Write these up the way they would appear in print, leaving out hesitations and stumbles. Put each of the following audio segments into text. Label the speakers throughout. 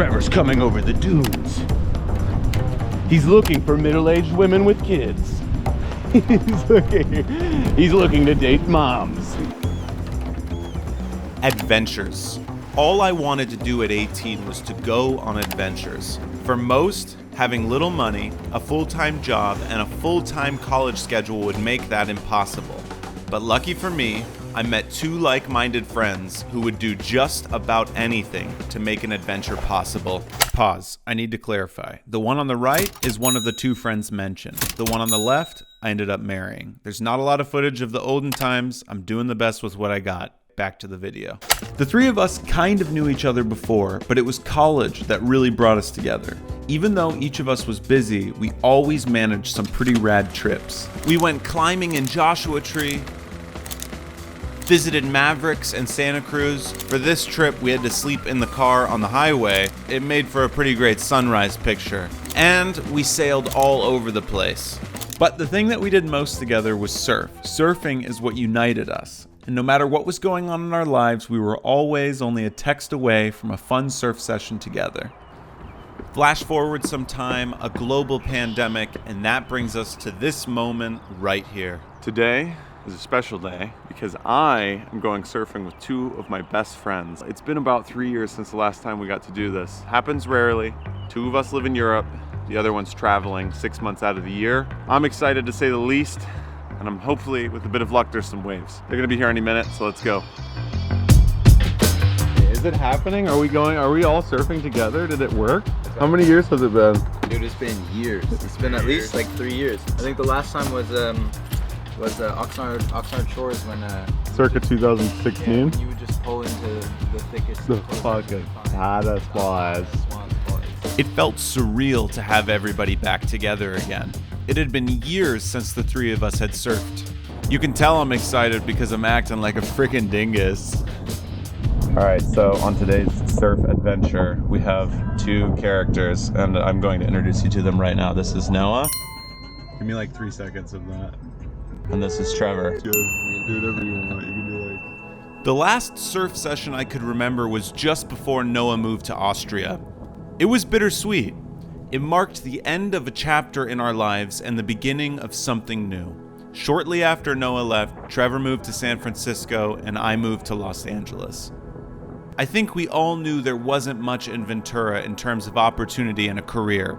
Speaker 1: Trevor's coming over the dunes. He's looking for middle-aged women with kids. He's looking to date moms.
Speaker 2: Adventures. All I wanted to do at 18 was to go on adventures. For most, having little money, a full-time job, and a full-time college schedule would make that impossible. But lucky for me, I met two like-minded friends who would do just about anything to make an adventure possible. Pause. I need to clarify. The one on the right is one of the two friends mentioned. The one on the left, I ended up marrying. There's not a lot of footage of the olden times. I'm doing the best with what I got. Back to the video. The three of us kind of knew each other before, but it was college that really brought us together. Even though each of us was busy, we always managed some pretty rad trips. We went climbing in Joshua Tree, visited Mavericks and Santa Cruz. For this trip, we had to sleep in the car on the highway. It made for a pretty great sunrise picture. And we sailed all over the place. But the thing that we did most together was surf. Surfing is what united us. And no matter what was going on in our lives, we were always only a text away from a fun surf session together. Flash forward some time, a global pandemic, and that brings us to this moment right here.
Speaker 1: Today is a special day because I am going surfing with two of my best friends. It's been about 3 years since the last time we got to do this. Happens rarely. Two of us live in Europe. The other one's traveling 6 months out of the year. I'm excited to say the least. And I'm hopefully, with a bit of luck, there's some waves. They're gonna be here any minute, so let's go. Is it happening? Are we all surfing together? Did it work? How many years has it been?
Speaker 3: Dude, it's been years. It's been at least like 3 years. I think the last time was Oxnard Shores when
Speaker 1: Circa 2016?
Speaker 3: yeah, when you would just pull into the thickest
Speaker 1: fucking hottest spots.
Speaker 2: It felt surreal to have everybody back together again. It had been years since the three of us had surfed. You can tell I'm excited because I'm acting like a freaking dingus.
Speaker 1: All right, so on today's surf adventure, we have two characters, and I'm going to introduce you to them right now. This is Noah. Give me like 3 seconds of that. And this is Trevor. Good. Do whatever you want. You can do like...
Speaker 2: The last surf session I could remember was just before Noah moved to Austria. It was bittersweet. It marked the end of a chapter in our lives and the beginning of something new. Shortly after Noah left, Trevor moved to San Francisco and I moved to Los Angeles. I think we all knew there wasn't much in Ventura in terms of opportunity and a career.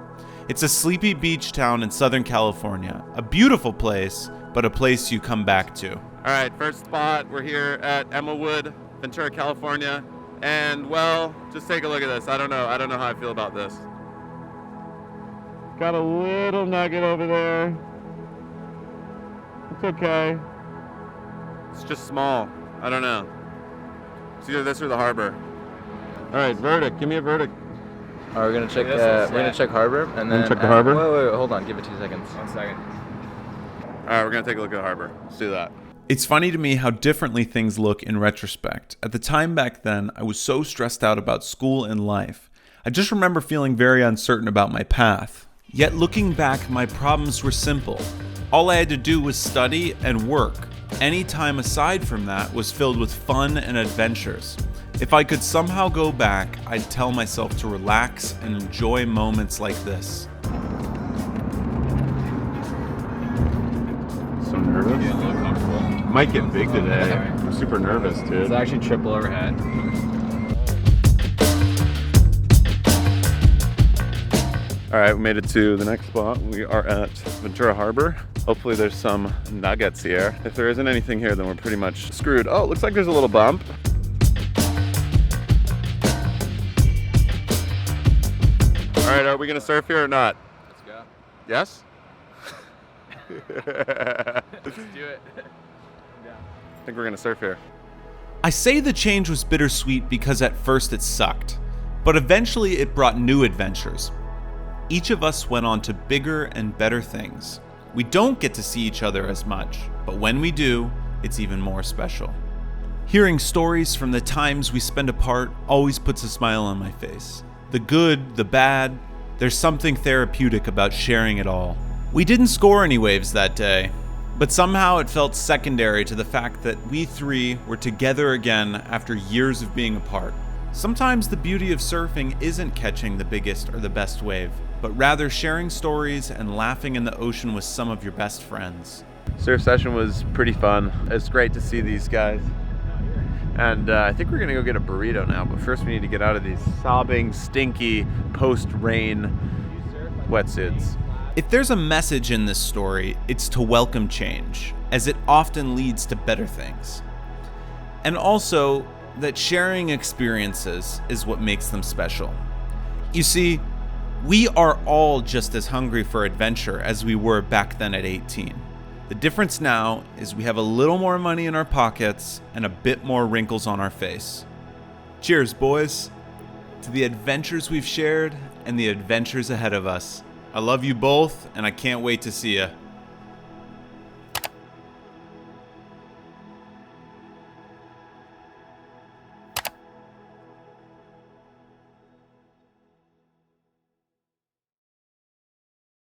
Speaker 2: It's a sleepy beach town in Southern California, a beautiful place, but a place you come back to.
Speaker 1: All right, first spot, we're here at Emmawood, Ventura, California. And well, just take a look at this. I don't know how I feel about this. Got a little nugget over there. It's okay. It's just small. I don't know. It's either this or the harbor. All right, verdict. Give me a verdict.
Speaker 3: All right, we're gonna check. We're gonna check harbor, and then
Speaker 1: check the harbor.
Speaker 3: Wait, hold on. Give it 2 seconds. 1 second.
Speaker 1: All right, we're gonna take a look at the harbor. Let's do that.
Speaker 2: It's funny to me how differently things look in retrospect. At the time back then, I was so stressed out about school and life. I just remember feeling very uncertain about my path. Yet looking back, my problems were simple. All I had to do was study and work. Any time aside from that was filled with fun and adventures. If I could somehow go back, I'd tell myself to relax and enjoy moments like this.
Speaker 1: So nervous?
Speaker 3: Yeah, a little comfortable.
Speaker 1: Might get big today. I'm super nervous, dude.
Speaker 3: It's actually triple overhead.
Speaker 1: All right, we made it to the next spot. We are at Ventura Harbor. Hopefully there's some nuggets here. If there isn't anything here, then we're pretty much screwed. Oh, it looks like there's a little bump. All right, are we gonna surf here or not?
Speaker 3: Let's go.
Speaker 1: Yes?
Speaker 3: Let's do it.
Speaker 1: I think we're gonna surf here.
Speaker 2: I say the change was bittersweet because at first it sucked, but eventually it brought new adventures. Each of us went on to bigger and better things. We don't get to see each other as much, but when we do, it's even more special. Hearing stories from the times we spend apart always puts a smile on my face. The good, the bad, there's something therapeutic about sharing it all. We didn't score any waves that day, but somehow it felt secondary to the fact that we three were together again after years of being apart. Sometimes the beauty of surfing isn't catching the biggest or the best wave, but rather sharing stories and laughing in the ocean with some of your best friends.
Speaker 1: Surf session was pretty fun. It's great to see these guys. And I think we're gonna go get a burrito now, but first we need to get out of these sobbing, stinky, post-rain wetsuits.
Speaker 2: If there's a message in this story, it's to welcome change, as it often leads to better things. And also, that sharing experiences is what makes them special. You see, we are all just as hungry for adventure as we were back then at 18. The difference now is we have a little more money in our pockets and a bit more wrinkles on our face. Cheers, boys, to the adventures we've shared and the adventures ahead of us. I love you both, and I can't wait to see you.